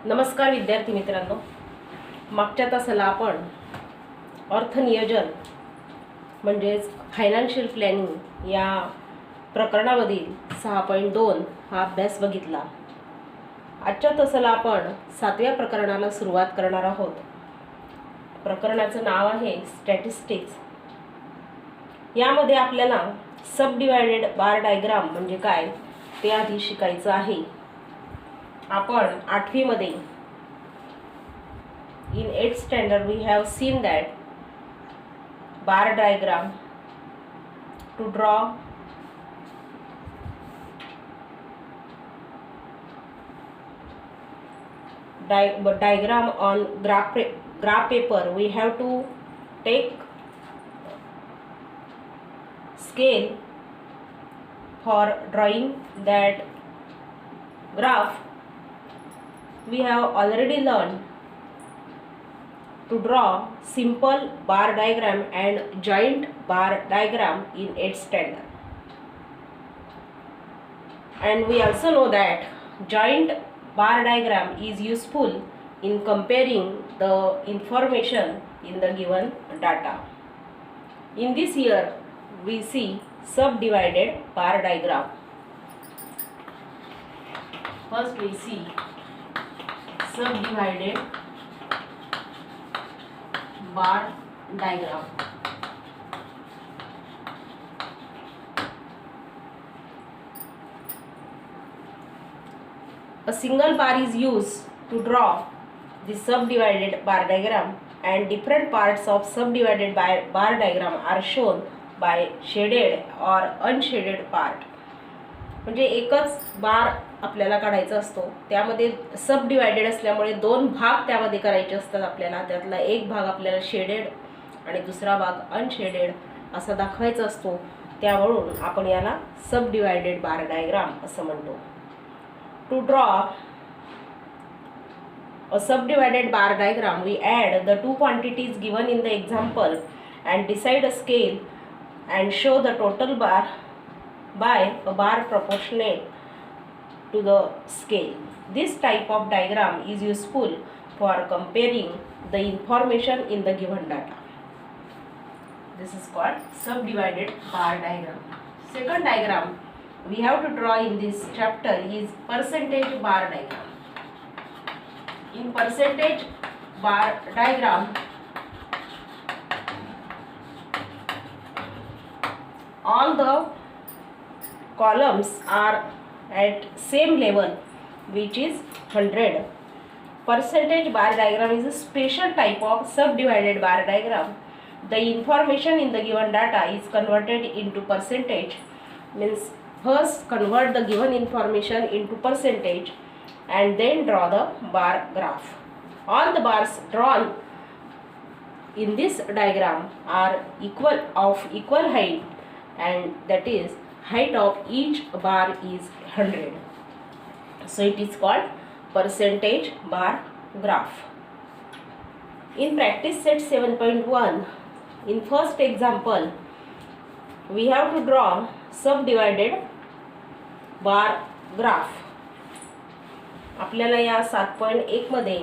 नमस्कार विद्यार्थी मित्रांनो, मागच्या तासाला आपण अर्थनियोजन म्हणजेच फायनान्शियल प्लॅनिंग या प्रकरणामधील 6.2 हा अभ्यास बघितला। आजच्या तासाला आपण 7व्या प्रकरणाला सुरुवात करणार आहोत। प्रकरणाचं नाव आहे स्टॅटिस्टिक्स। यामध्ये आपल्याला सब डिवाइडेड बार डायग्राम म्हणजे काय ते आधी शिकायचं आहे। आपण 8वी मध्ये in 8th standard we have seen that bar diagram to draw diagram on graph paper. We have to take scale for drawing that graph. We have already learned to draw simple bar diagram and joint bar diagram in 8th standard. And we also know that joint bar diagram is useful in comparing the information in the given data. In this year we see subdivided bar diagram. First we see subdivided bar diagram. A single bar is used to draw the subdivided bar diagram, and different parts of subdivided bar diagram are shown by shaded or unshaded part. म्हणजे एकच बार आपल्याला काढायचा असतो, त्यामध्ये सब divided असल्यामुळे दोन भाग त्यामध्ये करायचे असतात आपल्याला। त्यातला एक भाग आपल्याला शेडेड आणि दुसरा भाग अनशेडेड असा दाखवायचा असतो, त्यावरून आपण याला सब डिवाइडेड बार डायग्राम असं म्हणतो। To draw a subdivided bar diagram, we add the two quantities given in the example and decide a scale and show the total bar by a bar proportionate to the scale. This type of diagram is useful for comparing the information in the given data. This is called subdivided bar diagram. Second diagram we have to draw in this chapter is percentage bar diagram. In percentage bar diagram, all the columns are at same level, which is 100. Percentage bar diagram is a special type of subdivided bar diagram. The information in the given data is converted into percentage, means first convert the given information into percentage and then draw the bar graph. All the bars drawn in this diagram are equal height, and that is height of each bar is 100. So it is called percentage bar graph. In practice set 7.1, in first example we have to draw subdivided bar graph. आपल्याला या 7.1 मध्ये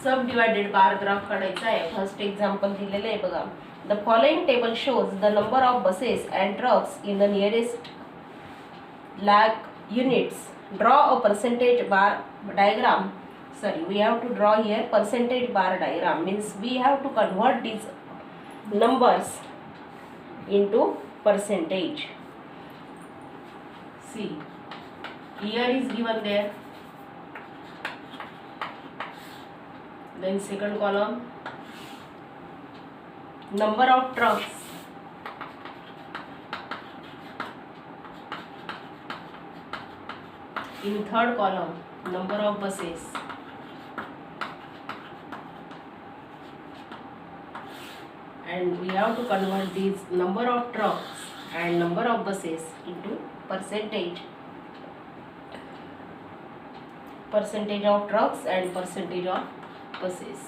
सबडिवाइडेड bar graph काढायचा आहे। First example दिलेले आहे बघा। The following table shows the number of buses and trucks in the nearest lakh units. Draw a percentage bar diagram. Sorry, we have to draw here percentage bar diagram, means we have to convert these numbers into percentage. See, year is given there, then second column number of trucks, in third column number of buses, and we have to convert these number of trucks and number of buses into percentage of trucks and percentage of buses.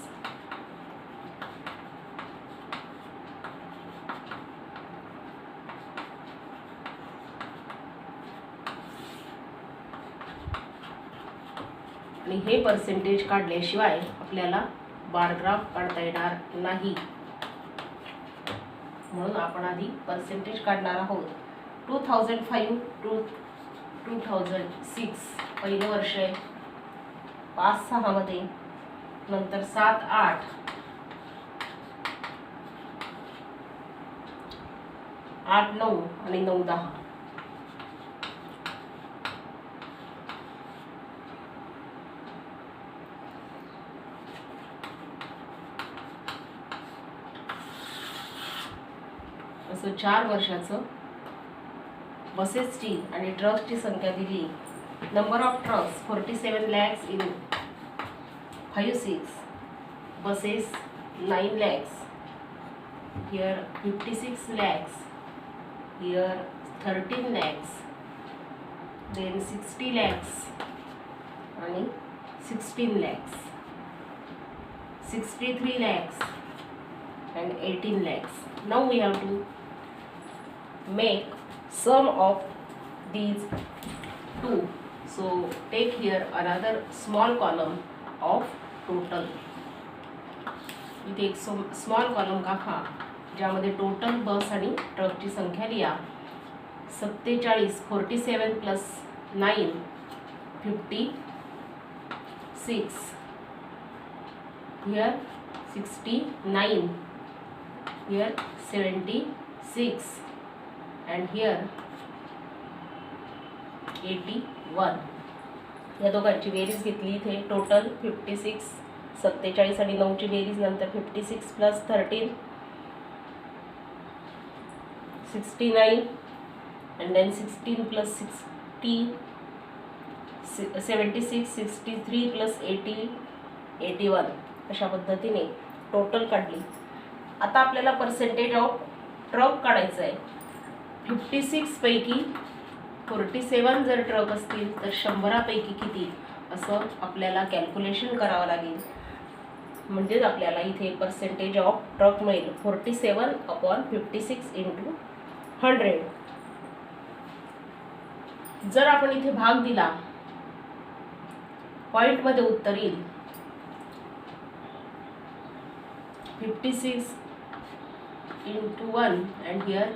आणि हे percentage काढल्याशिवाय आपल्याला bar graph काढता येणार नाही, म्हणून आपण आधी percentage काढणार आहोत. 2005 टू 2006 पहिलं वर्ष आहे. 5-6 मध्ये, नंतर 7-8, 8-9 आणि 9-10. असं 4 वर्षाचं बसेसची आणि ट्रक्सची संख्या दिली. Number of trucks 47 lakhs in 5-6, buses 9 lakhs, here 56 lakhs, here 13 lakhs, then 60 lakhs आणि 16 lakhs, 63 lakhs and 18 lakhs. Now we have to make sum of these two. So take here another small column of total. इथे एक small column टाका ज्यामध्ये total बस आणि ट्रकची संख्या लिहा. 47 47 plus 9 56, here 69, here 76 and here 81. या दोघांची बेरीज घेतली. इथे टोटल 56, 47 आणि 9 ची बेरीज, नंतर 56 plus 13 69 and then 16 plus 60 76, 63 plus 80 81. अशा पद्धतीने टोटल काढली. आता आपल्याला पर्सेंटेज ऑफ ट्रक काढायचं आहे. 56 पैकी 47 जर ट्रक असतील तर 100 पैकी किती असं आपल्याला कॅल्क्युलेशन करावं लागेल. म्हणजेच आपल्याला इथे पर्सेंटेज ऑफ ट्रक मिळेल 47/56 × 100. जर आपण इथे भाग दिला, पॉइंट मध्ये उत्तर येईल 56 × 1 and here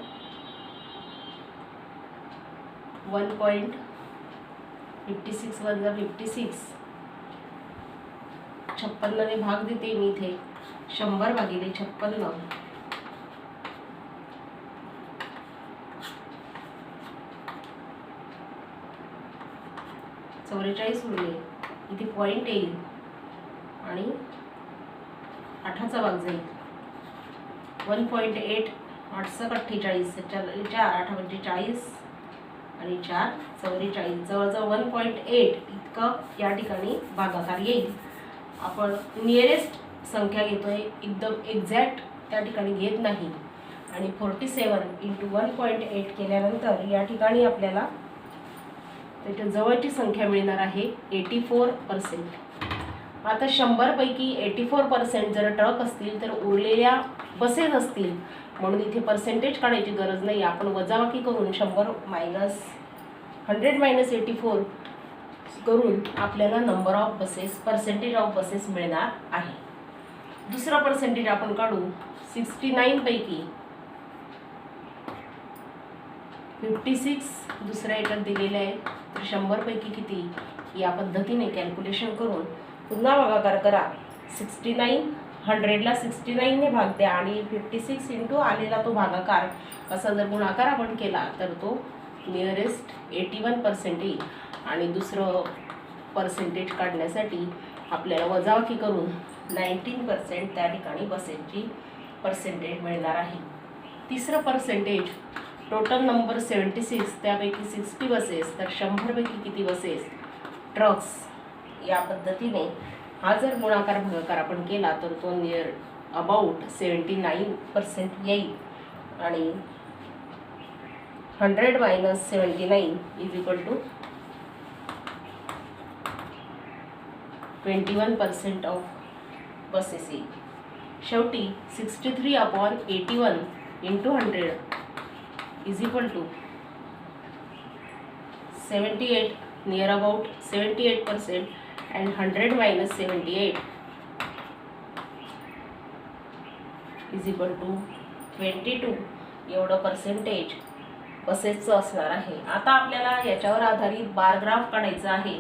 1.56 = 56. 56 ने भाग देते मी इथे 100 भागिले 56. 44 उरले. इथे पॉइंट येईल आणि 8चा भाग जाईल. 1.8 8 × 48 4 8 म्हणजे 40 आणि 4 44. जवळजवळ 1.8 इतकं या ठिकाणी भागाकार येईल. आपण नियरेस्ट संख्या घेतोय, एकदम एक्झॅक्ट त्या ठिकाणी घेत नाही. आणि 47 × 1.8 केल्यानंतर या ठिकाणी आपल्याला त्याच्या जवळची संख्या मिळणार आहे 84%. आता 100 पैकी 84% जर ट्रक असतील तर उरलेल्या बसेस असतील, म्हणून इथे पर्सेंटेज काढायची गरज नाही. आपण वजाबाकी करून 100 - 100 - 84 करून आपल्याला number of buses, percentage of buses मिळणार आहे. दुसरा पर्सेंटेज आपण काढू. 69 पैकी 56 दुसऱ्या याच्यात दिलेले आहे, तर 100 पैकी किती या पद्धतीने कॅल्क्युलेशन करून पुन्हा भागाकार करा. 69 100ला 69 ने भाग द्या आणि 56 × आलेला तो भागाकार असा जर गुणाकार आपण केला तर तो नियरेस्ट 81% येईल. आणि दुसरं पर्सेंटेज काढण्यासाठी आपल्याला वजाबाकी करून 19% त्या ठिकाणी बसेसची पर्सेंटेज मिळणार आहे. तिसरं पर्सेंटेज टोटल नंबर 76, त्यापैकी 60 बसेस, तर 100 पैकी किती बसेस ट्रक्स या पद्धतीने हा जर गुणाकार भागाकार आपण केला तर तो नियर अबाउट 79% येईल. आणि 100 - 79 = 21% ऑफ बसेस येईल. शेवटी 63/81 × 100 = 78, near about 78%. And 100 minus 78 is equal to 22 एवढं पर्सेंटेज बसेसचं असणार आहे. आता आपल्याला याच्यावर आधारित बार ग्राफ काढायचा आहे.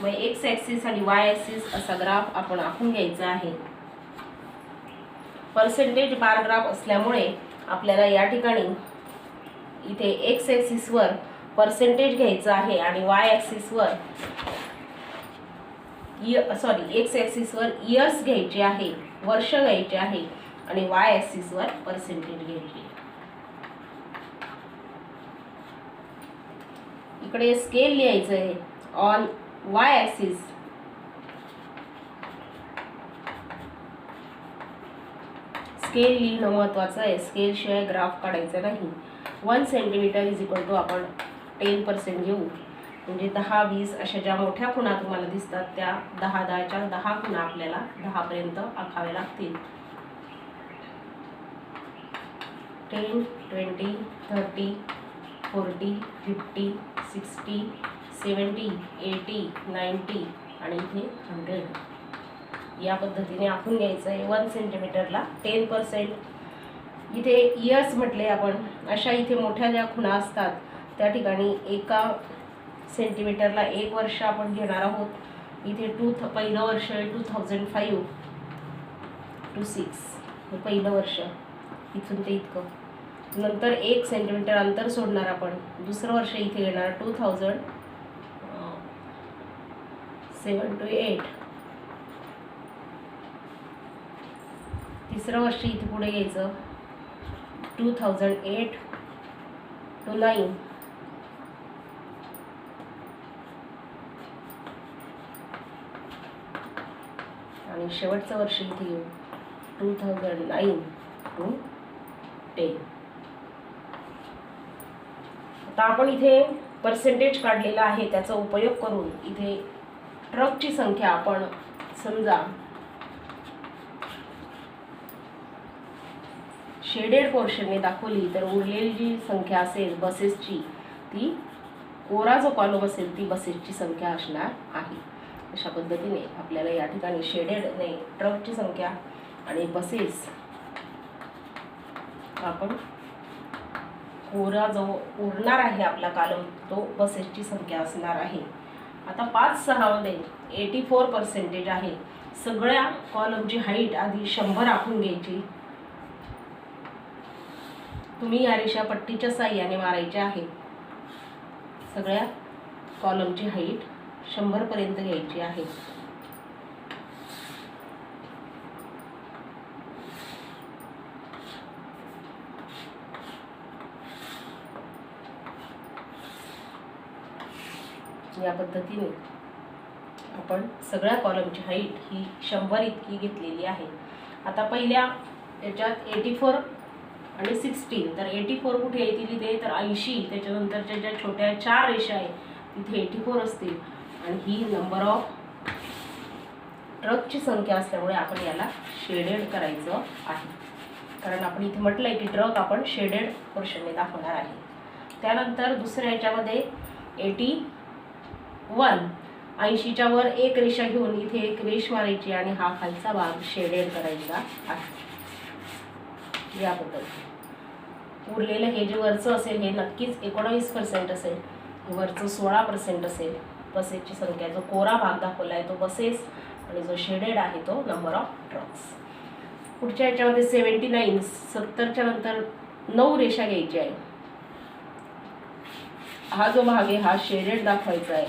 मग एक्स ॲक्सिस आणि वाय ॲक्सिस असा ग्राफ आपण आखून घ्यायचा आहे. पर्सेंटेज बार ग्राफ असल्यामुळे आपल्याला या ठिकाणी इथे एक्स ॲक्सिसवर पर्सेंटेज घ्यायचं आहे आणि वाय ॲक्सिसवर एक्स ॲक्सिसवर इयर्स घ्यायचे आहे, वर्ष घ्यायचे आहे आणि वाय ॲक्सिसवर पर्सेंटेज घ्यायची. इकडे स्केल लिहायचं आहे. ऑन वाय ॲक्सिस स्केल लिहिणं महत्त्वाचं आहे. स्केल शिवाय ग्राफ काढायचा नाही. 1 सेंटीमीटर इज इक्वल टू आपण 10% घेऊ. म्हणजे 10, 20 अशा ज्या मोठ्या खुणा तुम्हाला दिसतात त्या 10च्या 10 खुणा आपल्याला 10 पर्यंत आखाव्या लागतील. 10, 20, 30, 40, 50, 60, 70, 80, 90 आणि इथे 100 या पद्धतीने आखून घ्यायचं आहे. 1 सेंटीमीटरला 10%. इथे इयर्स म्हटले आपण. अशा इथे मोठ्या ज्या खुणा असतात त्या ठिकाणी 1 सेंटीमीटरला 1 वर्ष आपण घेणार आहोत. इथे पहिलं वर्ष आहे 2005 to 6 हे पहिलं वर्ष इथून ते इतकं. नंतर 1 सेंटीमीटर अंतर सोडणार आपण. दुसरं वर्ष इथे घेणार 2007 to 8. तिसरं वर्ष इथे पुढे घ्यायचं 2008 to 9. आणि शेवटचं वर्ष इथे घेऊ 2009 to 10. आता आपण इथे पर्सेंटेज काढलेला आहे. त्याचा उपयोग करून इथे ट्रकची संख्या आपण समजा शेडेड पोर्शनने दाखवली तर उरलेली जी संख्या असेल बसेसची ती कोरा जो कॉलम असेल ती बसेसची संख्या असणार आहे. अशा पद्धतीने आपल्याला या ठिकाणी शेडेड नाही ट्रकची संख्या आणि बसेस आपण कोरा जो उरणार आहे आपला कॉलम तो बसेसची संख्या असणार आहे. आता 5-6 मध्ये 84% आहे. सगळ्या कॉलमची हाईट आधी 100 आखून घ्यायची. तुम्ही या रेषा पट्टीच्या साहाय्याने मारायच्या आहे. सगळ्या कॉलमची हाईट 100 पर्यंत घ्यायची आहे. या पद्धतीने आपण सगळ्या कॉलमची हाईट ही 100 इतकी घेतलेली आहे. आता पहिल्या याच्यात 84 आणि 16 तर 84 कुठे येतील इथे तर 80. त्याच्यानंतरच्या ज्या छोट्या 4 रेषा आहेत तिथे 84 असतील. आणि ही नंबर ऑफ ट्रकची संख्या असल्यामुळे आपण याला शेडेड करायचं आहे. कारण आपण इथे म्हटलं आहे की ट्रक आपण शेडेड पोर्शनने दाखवणार आहे. त्यानंतर दुसऱ्या याच्यामध्ये 81 80च्या वर एक रेषा घेऊन इथे एक रेष मारायची आणि हा खालचा भाग शेडेड करायचा आहे. या पद्धतीने उरलेलं हे जे वरचं असेल हे नक्कीच 19% असेल. वरचं 16% असेल. बसेसची संख्या जो कोरा भाग दाखवला आहे तो बसेस आणि जो शेडेड आहे तो नंबर ऑफ ट्रक्स. पुढच्या याच्यामध्ये 79 70च्या नंतर 9 रेषा घ्यायची आहे. हा जो भाग आहे हा शेडेड दाखवायचा आहे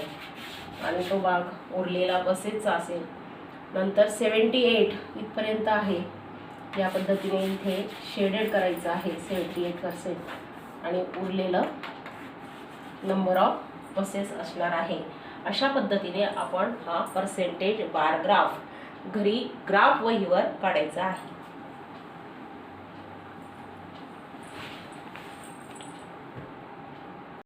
आणि तो भाग उरलेला बसेसचा असेल. नंतर 78 इथपर्यंत आहे. या पद्धतीने इथे शेडेड करायचं आहे 78% आणि उरलेलं नंबर ऑफ बसेस असणार आहे. अशा पद्धतीने आपण हा पर्सेंटेज बार ग्राफ घरी ग्राफ वहीवर काढायचा आहे.